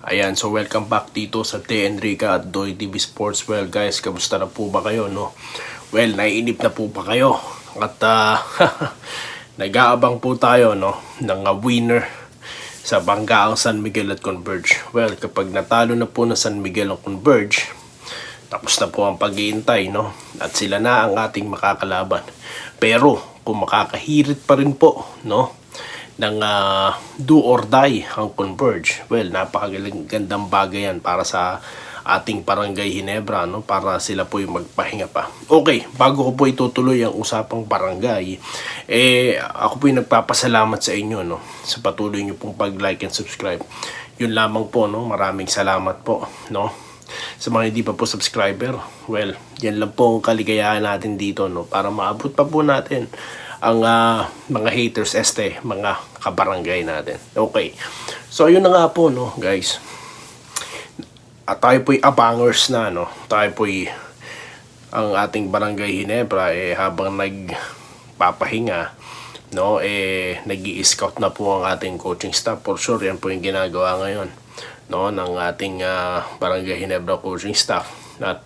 Ayan, so welcome back dito sa T. Enrica at Doy TV Sports. Well guys, kamusta na po ba kayo, no? Well, naiinip na po ba kayo? At nag-aabang po tayo, no, ng winner sa Banggaang San Miguel at Converge. Well, kapag natalo na po na San Miguel at Converge, tapos na po ang pag-iintay, no? At sila na ang ating makakalaban. Pero kung makakahirit pa rin po, no, ng do or die ang Converge, well, napakagandang bagay yan para sa ating Barangay Ginebra, no? Para sila po yung magpahinga pa. Okay, bago ko po itutuloy ang usapang barangay, ako po yung nagpapasalamat sa inyo, no, sa patuloy nyo pong pag-like and subscribe. Yun lamang po, no, maraming salamat po, no. Sa mga hindi pa po subscriber, well, yan lang po ang kaligayahan natin dito, no, para maabot pa po natin ang mga haters, mga kabarangay natin. Okay. So, ayun na nga po, no, guys. At tayo po'y abangers na, no. Tayo po'y ang ating Barangay Ginebra, habang nagpapahinga, no, nag-i-scout na po ang ating coaching staff. For sure, yan po yung ginagawa ngayon, no, ng ating Barangay Ginebra coaching staff. At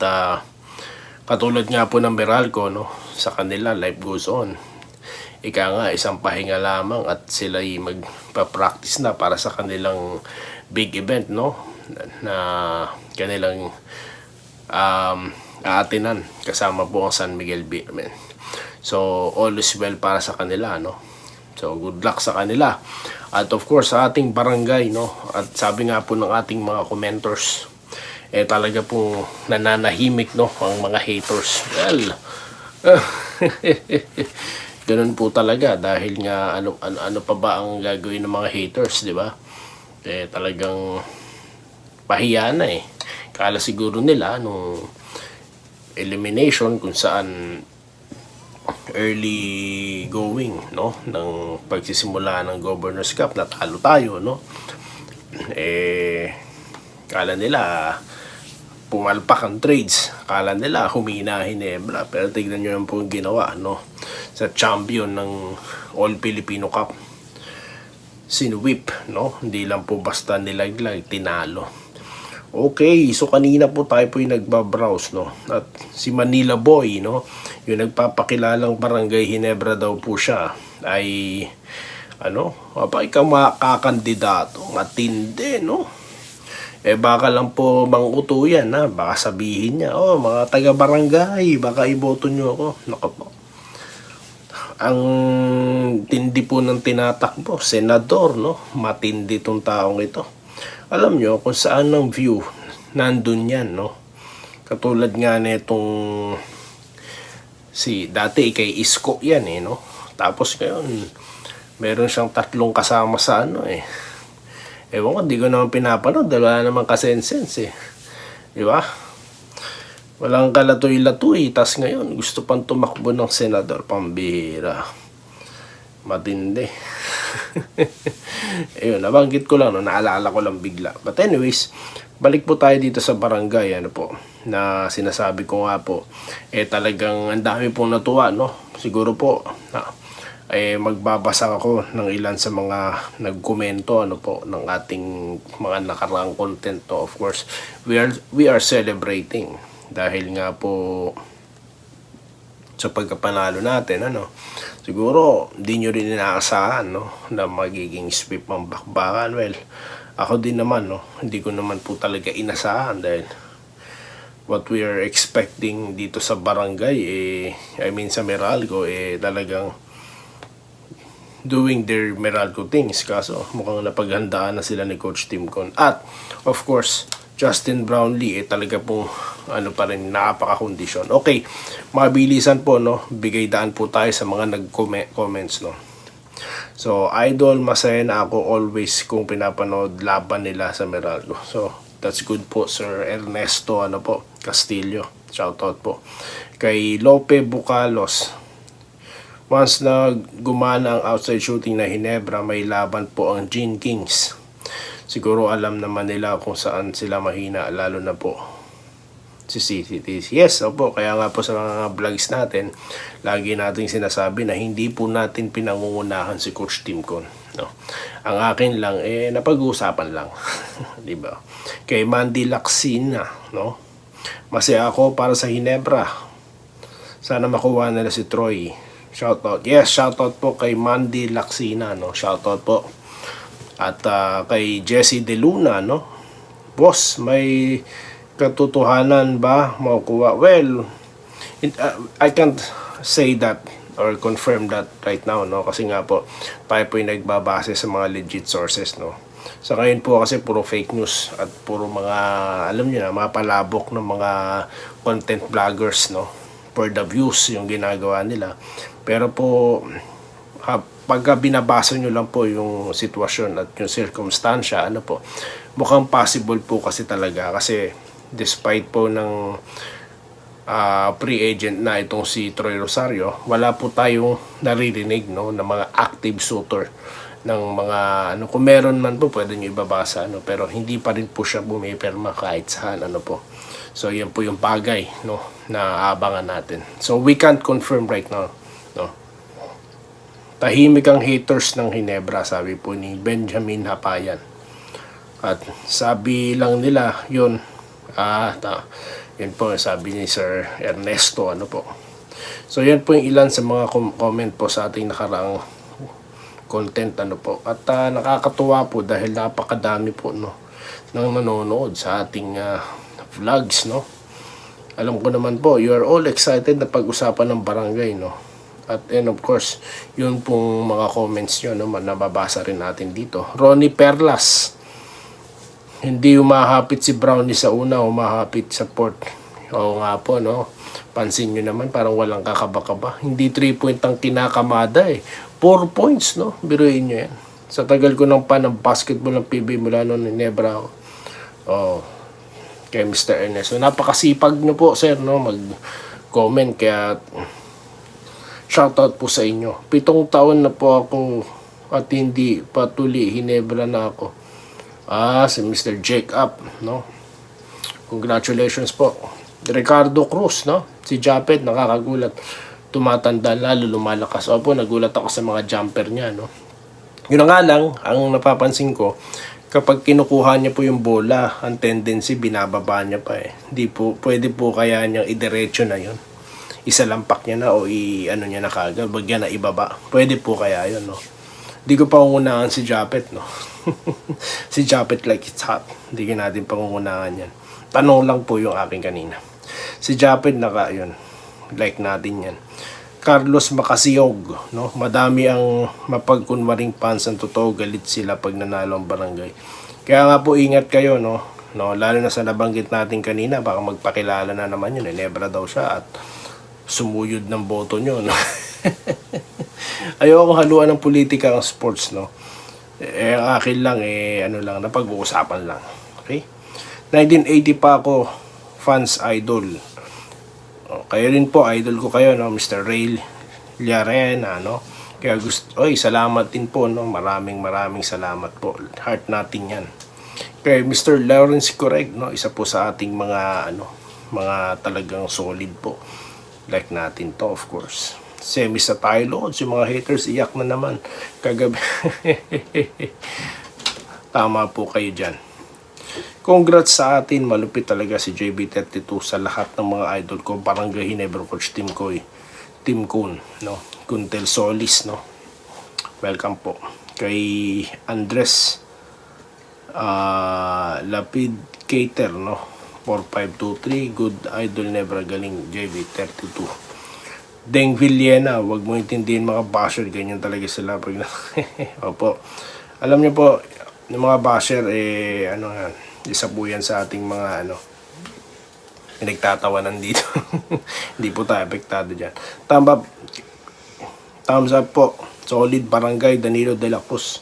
katulad nga po ng Meralco, no, sa kanila, life goes on. Ika nga, isang pahinga lamang at sila ay magpa-practice na para sa kanilang big event, no, na kanilang aatinan kasama po ang San Miguel Beermen. So, all is well para sa kanila, no. So, good luck sa kanila. At of course, sa ating barangay, no, at sabi nga po ng ating mga commenters, talaga po nananahimik, no, ang mga haters. Well, ganun po talaga dahil nga ano pa ba ang gagawin ng mga haters, di ba? Talagang pahiya na eh. Kala siguro nila nung elimination kung saan early going, no, ng pagsisimula ng Governor's Cup, natalo tayo, no. Kala nila pumalpak ang trades. Kala nila humina Ginebra. Pero tignan nyo lang po yung ginawa, no, sa champion ng All Filipino Cup. Sinwip, no. Hindi lang po basta nilaglag, tinalo. Okay, so kanina po tayo po yung nagbabrowse, no. At si Manila Boy, no, yung nagpapakilalang Barangay Ginebra daw po siya, ay ikaw makakandidato. Matindi, no. Baka lang po manguto yan, ha. Baka sabihin niya, mga taga-barangay, baka iboto nyo ako. Naku po. Ang tindi po ng tinatakbo, senador, no. Matindi tong taong ito. Alam nyo kung saan ang view, nandun yan, no. Katulad nga nitong dati kay Isko yan, no. Tapos ngayon, meron siyang 3 kasama sa ewan ko, di ko naman pinapanood dahil wala naman kasensense, di ba? Walang kalatoy-latoy, tas ngayon gusto pang tumakbo ng senador, pambihira. Matindi. Ayun, nabanggit ko lang, no, naalala ko lang bigla. But anyways, balik po tayo dito sa barangay, na sinasabi ko nga po, talagang ang dami pong natuwa, no? Siguro po, magbabasa ako ng ilan sa mga nagkomento ng ating mga nakaraang content, no? Of course, we are celebrating dahil nga po sa pagkapanalo natin, siguro hindi nyo rin inaasahan, no, na magiging sweep ang bakbakan. Well, ako din naman, no, hindi ko naman po talaga inasahan dahil what we are expecting dito sa barangay, sa Meralco, talagang doing their Meralco things. Kaso mukhang napaghandaan na sila ni Coach Timcon. At of course, Justin Brownlee, talaga pong pa rin, napaka-kondisyon. Okay, mabilisan po, no, bigay daan po tayo sa mga nag-comments, no. So, idol, masaya na ako always kung pinapanood laban nila sa Meralco. So, that's good po, Sir Ernesto Castillo. Shoutout po. Kay Lope Bucalos, once na gumana ang outside shooting na Ginebra, may laban po ang Gene Kings. Siguro alam naman nila kung saan sila mahina, lalo na po si CCTC. Yes, opo, kaya nga po sa mga vlogs natin, lagi nating sinasabi na hindi po natin pinangungunahan si Coach Timcon. no. Ang akin lang napag-uusapan lang. 'Di ba? Kay Mandy Lacsina, no. Masaya ako para sa Ginebra. Sana makuha nila si Troy. Shoutout. Yes, shoutout po kay Mandy Lacsina, no. Shoutout po. At kay Jesse De Luna, no. Boss, may katotohanan ba makukuha? Well, I can't say that or confirm that right now, no, kasi nga po tayo po yung nagbabase sa mga legit sources, no. Sa ngayon po kasi puro fake news at puro mga, alam niyo na, mga palabok ng mga content vloggers, no, for the views yung ginagawa nila. Pero po pagka binabasa nyo lang po yung sitwasyon at yung circumstansya, ano po, mukhang possible po kasi talaga, kasi despite po ng free agent na itong si Troy Rosario, wala po tayong naririnig, no, ng mga active shooter ng mga ano, kung meron man po pwede nyo ibabasa, ano, pero hindi pa rin po siya bumipirma kahit saan, ano po. So yan po yung bagay, no, na abangan natin. So we can't confirm right now, no. Tahimik ang haters ng Ginebra, sabi po ni Benjamin Hapayan. At sabi lang nila yun, yun po sabi ni Sir Ernesto, ano po. So yan po yung ilan sa mga comment po sa ating nakaraang content, ano po. At nakakatuwa po dahil napakadami po, no, nang nanonood sa ating vlogs, no. Alam ko naman po, you are all excited na pag-usapan ng barangay, no. At and of course, yun pong mga comments nyo, no, nababasa rin natin dito. Ronnie Perlas, hindi umahapit si Brownie sa una, umahapit sa Port. Oo nga po, no. Pansin nyo naman, parang walang kakaba-kaba. Hindi 3-point ang kinakamada 4 points, no. Biruin nyo yan. Sa tagal ko ng ng basketball ng PB mula noon ni Nebra. Kay Mr. Ernesto. Napakasipag nyo po, sir, no, mag-comment. Kaya shoutout po sa inyo. 7 taon na po ako at hindi patuloy, Ginebra na ako. Si Mr. Jacob, no? Congratulations po. Ricardo Cruz, no? Si Japet, nakakagulat. Tumatanda, lalo lumalakas. Opo, nagulat ako sa mga jumper niya, no? Yun nga lang, ang napapansin ko, kapag kinukuha niya po yung bola, ang tendency, binababa niya pa Hindi po, pwede po kaya niyang idiretso na yun. Isalampak niya na o ano niya na kagad, bagyan na ibaba. Pwede po kaya yun, no? Hindi ko pa ungunahan si Japet, no? Si Japet like it's hot. Hindi ka natin pangungunahan yan. Tanong lang po yung aking kanina. Si Japet yun. Like natin yan. Carlos Macasiog, no? Madami ang mapagkunwaring fans ang totoo. Galit sila pag nanalo ang barangay. Kaya nga po ingat kayo, no? Lalo na sa nabanggit natin kanina, baka magpakilala na naman yun. Nebra daw siya at sumuyod ng boto nyo, no? Ayoko haluan ng politika ang sports, no? Ang akin lang, ano lang, napag-uusapan lang. Okay? 1980 pa ako, fans idol. Kayo rin po, idol ko kayo, no? Mr. Ray Llarena, no? Kaya salamat din po, no? Maraming salamat po. Heart natin yan. Kay Mr. Lawrence Correct, no? Isa po sa ating mga, mga talagang solid po. Like natin to, of course. Semi sa tayo, yung mga haters, iyak na naman. Kagabi. Tama po kayo dyan. Congrats sa atin, malupit talaga si JB32 sa lahat ng mga idol ko. Barangay Ginebra Coach Tim Koy, Tim Kun, no? Kuntel Solis, no? Welcome po. Kay Andres Lapid Cater, no? 4523, good idol Nebra, galing JB32. Deng Villena, wag mo intindihin mga basher, ganyan talaga sila pag Opo. Alam niyo po, yung mga basher ano yan, isa po yan sa ating mga pinagtatawanan dito. Hindi po tayo apektado diyan. Thumbs up po. Solid Barangay Danilo de la Cruz.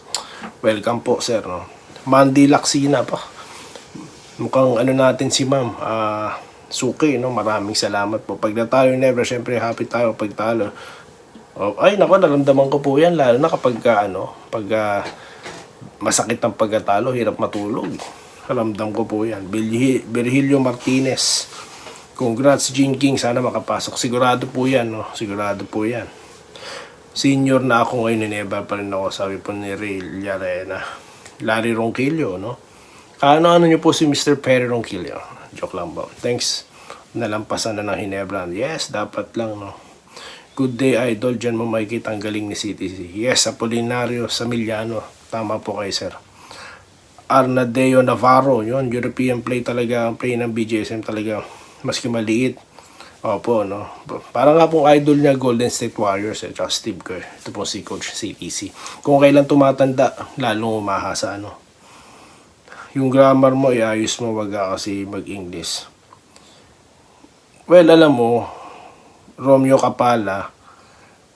Welcome po, sir, no. Mandy Lacsina pa. Mukhang natin si Ma'am, Suki, no? Maraming salamat po. Pag natalo Nebra, syempre happy tayo pag talo. Ay, nako, naramdaman ko po yan. Lalo na kapag pag masakit ang pagkatalo, hirap matulog. Naramdam ko po yan. Virgilio Martinez, congrats Gene King, sana makapasok. Sigurado po yan, no? Sigurado po yan. Senior na ako ngayon, Ginebra pa rin ako, sabi po ni Ray Llarena. Larry Ronquillo, no? Ano niyo po si Mr. Perry Ronquillo? Joke lang ba? Thanks. Nalampasan na ng Ginebra. Yes, dapat lang, no? Good day, idol. Diyan mo makikita ang galing ni CTC. Yes, Apolinario Samiliano. Tama po kay sir. Arnadeo Navarro. Yun, European play talaga. Ang play ng BJSM talaga. Maski maliit. Opo, no? Para nga pong idol niya, Golden State Warriors, tsaka Steve Kerr. Ito po si Coach CTC. Kung kailan tumatanda, lalong umahasa, ano? Yung grammar mo, iayos mo, wag ka kasi mag-English. Well, alam mo, Romeo Kapala,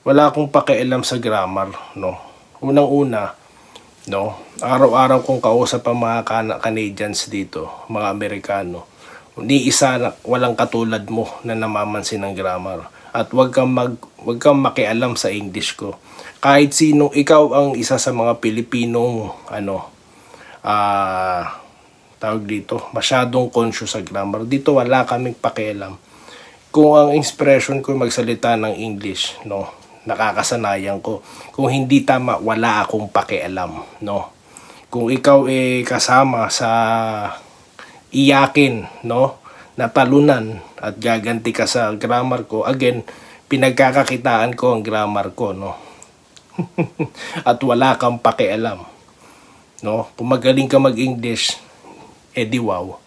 wala akong pakialam sa grammar, no? Unang-una, no? Araw-araw kong kausap ang mga Canadians dito, mga Amerikano. Ni isa na walang katulad mo na namamansin ng grammar. At wag kang makialam sa English ko. Kahit sino, ikaw ang isa sa mga Pilipinong tawag dito, masyadong conscious sa grammar. Dito wala kaming pakialam. Kung ang expression ko magsalita ng English, no, nakakasanayan ko. Kung hindi tama, wala akong pakialam, no. Kung ikaw kasama sa iyakin, no, natalunan at gaganti ka sa grammar ko, again, pinagkakakitaan ko ang grammar ko, no. At wala kang pakialam, no. Kung magaling ka mag-English, edi wow.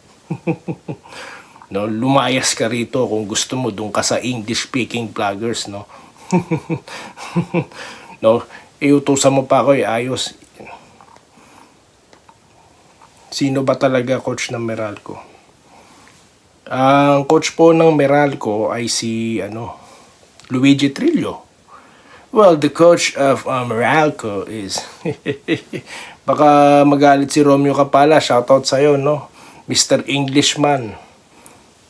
No, lumayas ka rito kung gusto mo, doon ka sa English speaking vloggers, no. No, iutusan mo pa ako, ayos. Sino ba talaga coach ng Meralco? Ang coach po ng Meralco ay si Luigi Trillo. Well, the coach of Meralco is baka magalit si Romeo Kapala. Shoutout sa'yo, no? Mr. Englishman.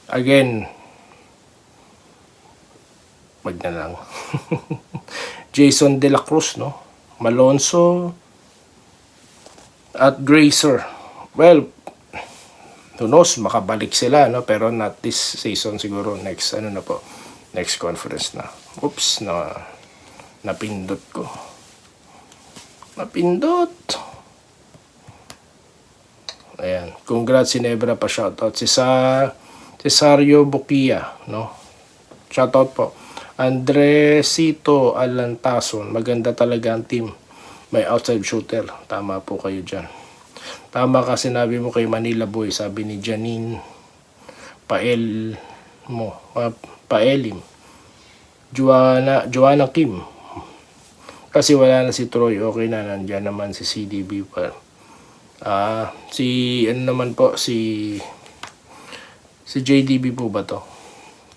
Again, wag na lang. Jason De La Cruz, no? Malonzo at Gracer. Well, who knows, makabalik sila, no? Pero not this season siguro, next next conference na. Oops, napindot ko. Napindot. Ayan, congrats Ginebra pa, shoutout. Cesario Bukia, no? Shoutout po. Andresito Alantason, maganda talaga ang team. May outside shooter. Tama po kayo dyan. Tama ka, sinabi mo kay Manila Boy, sabi ni Janine Paelim. Joanna Kim. Kasi wala na si Troy, okay na, nandiyan naman si CDB pa. Si JDB po ba to?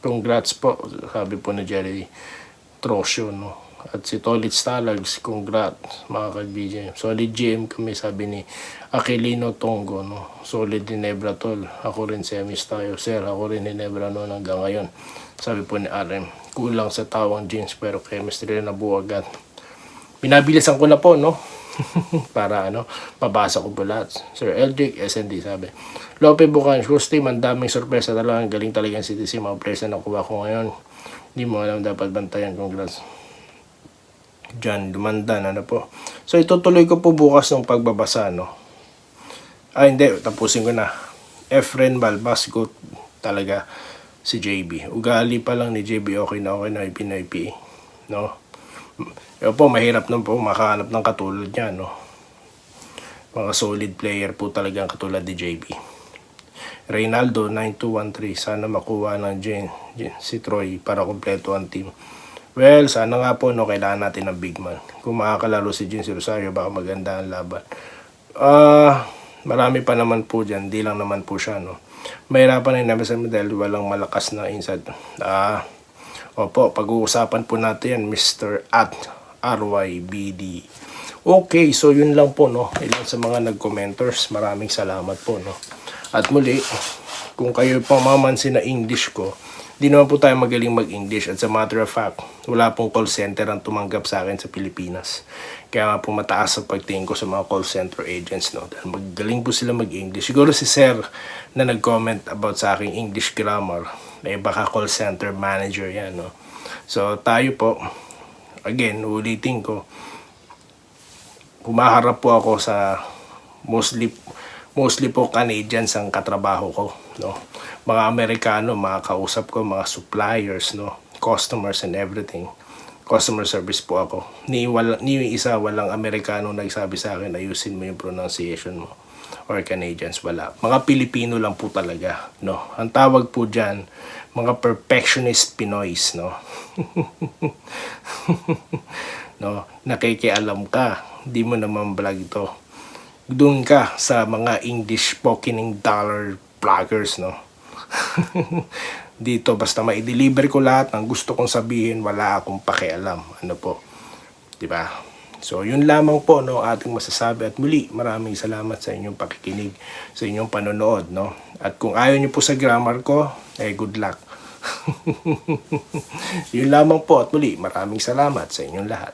Congrats po, sabi po ni Jerry Trosio, no? At si Tolit Stalags, congrats mga kaibigan. Solid GM kami, sabi ni Aquilino Tongo, no? Solid Ginebra tol. Ako rin semis tayo, sir. Ako rin Ginebra noon hanggang ngayon. Sabi po ni RM, kulang sa tawang jeans pero chemistry na buwagat. Binabilisan ko na po, no? Para mabasa ko po lahat. Sir Eldrick, SND, sabi. Lope Bucan, Cruz team, ang daming sorpresa talaga. Ang galing talaga ang CTC. Mga players na nakuha ko ngayon. Hindi mo alam, dapat bantayan. Congrats. Diyan, dumandan, po. So, itutuloy ko po bukas ng pagbabasa, no? Hindi, tapusin ko na. Efren Balbas, go talaga si JB. Ugali pa lang ni JB, okay na, IP, no? Yo po, mahirap na po makahanap ng katulad niya, no? Mga solid player po talaga ang katulad ni JB. Reynaldo 9213, sana makuha ng si Troy para kompleto ang team. Well, sana nga po, no, kailangan natin ng big man. Kung makakalaro si Jinsi Rosario, baka maganda ang laban. Marami pa naman po dyan, di lang naman po siya, no? Mahirapan na yung dahil walang malakas na inside. Opo, pag-uusapan po natin yan, Mr. RYBD. Okay, so yun lang po, no? Ilan sa mga nag-commenters, maraming salamat po, no? At muli, kung kayo pa mamansin na English ko, di naman po tayo magaling mag-English. At sa matter of fact, wala pong call center ang tumanggap sa akin sa Pilipinas. Kaya nga po mataas ang pagtingin ko sa mga call center agents, no? Dahil magaling po sila mag-English. Siguro si Sir na nag-comment about sa aking English grammar, baka call center manager yan, no? So tayo po, again, ulitin ko, humaharap po ako sa mostly po Canadians ang katrabaho ko, no? Mga Amerikano, mga kausap ko, mga suppliers, no? Customers and everything. Customer service po ako. Ni isa walang Amerikano nagsabi sa akin, ayusin mo yung pronunciation mo. Or Canadians, wala. Mga Pilipino lang po talaga, no? Ang tawag po dyan, mga perfectionist Pinoys, no? No, nakikialam ka, di mo naman vlog ito. Doon ka sa mga English spoken dollar vloggers, no? Dito basta mai-deliver ko lahat ng gusto kong sabihin, wala akong pakialam. Ano po? 'Di ba? So, yun lamang po, no, ating masasabi. At muli, maraming salamat sa inyong pakikinig, sa inyong panonood, no? At kung ayaw niyo po sa grammar ko, good luck. Yun lamang po. At muli, maraming salamat sa inyong lahat.